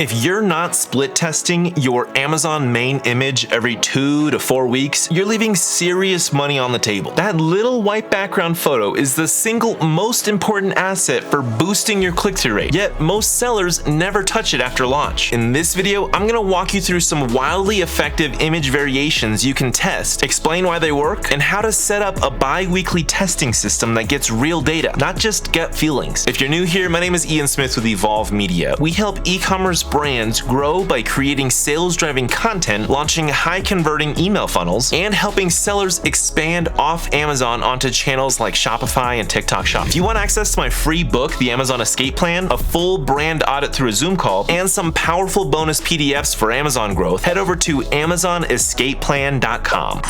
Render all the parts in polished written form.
If you're not split testing your Amazon main image every 2 to 4 weeks, you're leaving serious money on the table. That little white background photo is the single most important asset for boosting your click-through rate, yet most sellers never touch it after launch. In this video, I'm gonna walk you through some wildly effective image variations you can test, explain why they work, and how to set up a bi-weekly testing system that gets real data, not just gut feelings. If you're new here, my name is Ian Smith with Evolve Media. We help e-commerce brands grow by creating sales-driving content, launching high-converting email funnels, and helping sellers expand off Amazon onto channels like Shopify and TikTok Shop. If you want access to my free book, The Amazon Escape Plan, a full brand audit through a Zoom call, and some powerful bonus PDFs for Amazon growth, head over to amazonescapeplan.com.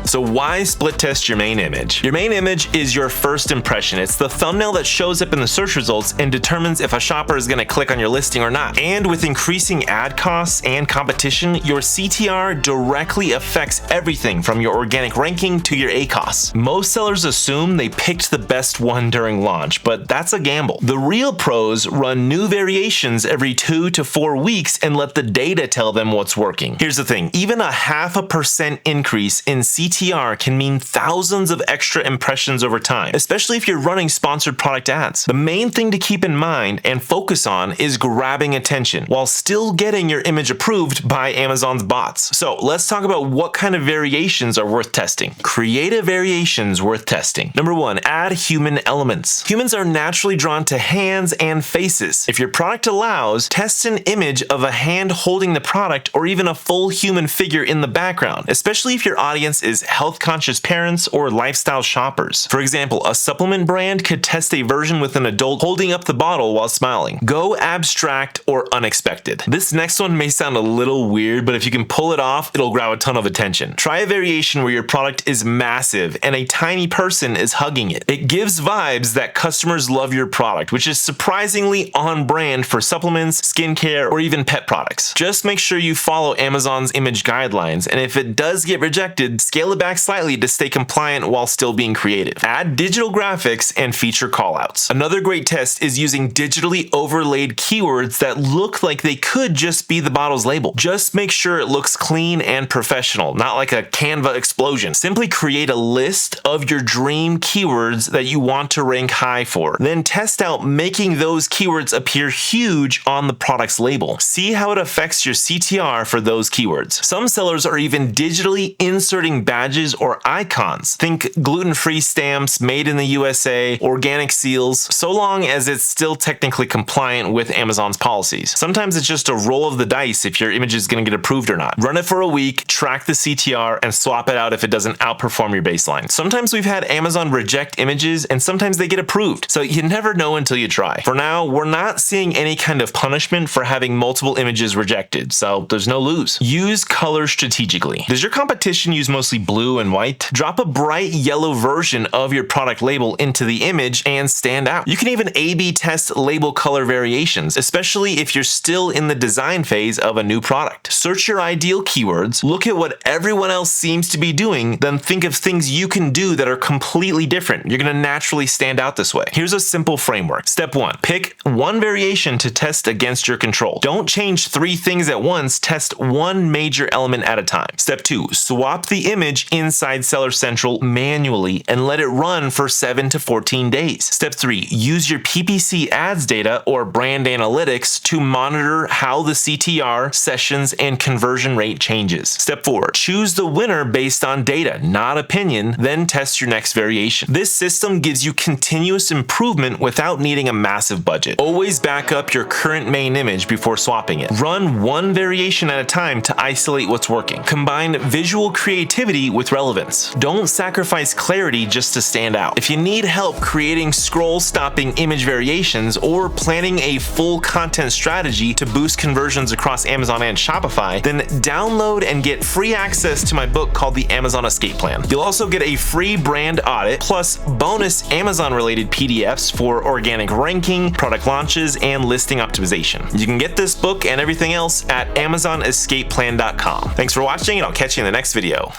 So why split test your main image? Your main image is your first impression. It's the thumbnail that shows up in the search results and determines if a shopper is going to click on your listing or not. And with increasing ad costs and competition, your CTR directly affects everything from your organic ranking to your ACoS. Most sellers assume they picked the best one during launch, but that's a gamble. The real pros run new variations every 2 to 4 weeks and let the data tell them what's working. Here's the thing, even a 0.5% increase in CTR can mean thousands of extra impressions over time, especially if you're running sponsored product ads. The main thing to keep in mind and focus on is grabbing attention while still getting your image approved by Amazon's bots. So let's talk about what kind of variations are worth testing. Creative variations worth testing. Number 1, add human elements. Humans are naturally drawn to hands and faces. If your product allows, test an image of a hand holding the product or even a full human figure in the background, especially if your audience is health-conscious parents or lifestyle shoppers. For example, a supplement brand could test a version with an adult holding up the bottle while smiling. Go abstract or unexpected. This next one may sound a little weird, but if you can pull it off, it'll grab a ton of attention. Try a variation where your product is massive and a tiny person is hugging it. It gives vibes that customers love your product, which is surprisingly on brand for supplements, skincare, or even pet products. Just make sure you follow Amazon's image guidelines, and if it does get rejected, scale it back slightly to stay compliant while still being creative. Add digital graphics and feature callouts. Another great test is using digitally overlaid keywords that look like they could just be the bottle's label. Just make sure it looks clean and professional, not like a Canva explosion. Simply create a list of your dream keywords that you want to rank high for. Then test out making those keywords appear huge on the product's label. See how it affects your CTR for those keywords. Some sellers are even digitally inserting badges or icons. Think gluten-free stamps, made in the USA, organic seals, so long as it's still technically compliant with Amazon's policies. Sometimes it's just a roll of the dice if your image is going to get approved or not. Run it for a week, track the CTR, and swap it out if it doesn't outperform your baseline. Sometimes we've had Amazon reject images and sometimes they get approved, so you never know until you try. For now, we're not seeing any kind of punishment for having multiple images rejected, so there's no lose. Use color strategically. Does your competition use mostly blue and white? Drop a bright yellow version of your product label into the image and stand out. You can even A/B test label color variations, especially if you're still in the design phase of a new product. Search your ideal keywords, look at what everyone else seems to be doing, then think of things you can do that are completely different. You're going to naturally stand out this way. Here's a simple framework. Step 1, pick one variation to test against your control. Don't change 3 things at once, test one major element at a time. Step 2, swap the image inside Seller Central manually and let it run for 7 to 14 days. Step 3, use your PPC ads data or brand analytics to monitor how the CTR, sessions, and conversion rate changes. Step 4, choose the winner based on data, not opinion, then test your next variation. This system gives you continuous improvement without needing a massive budget. Always back up your current main image before swapping it. Run one variation at a time to isolate what's working. Combine visual creativity with relevance. Don't sacrifice clarity just to stand out. If you need help creating scroll-stopping image variations or planning a full content strategy to boost conversions across Amazon and Shopify, then download and get free access to my book called The Amazon Escape Plan. You'll also get a free brand audit plus bonus Amazon-related PDFs for organic ranking, product launches, and listing optimization. You can get this book and everything else at amazonescapeplan.com. Thanks for watching, and I'll catch you in the next video.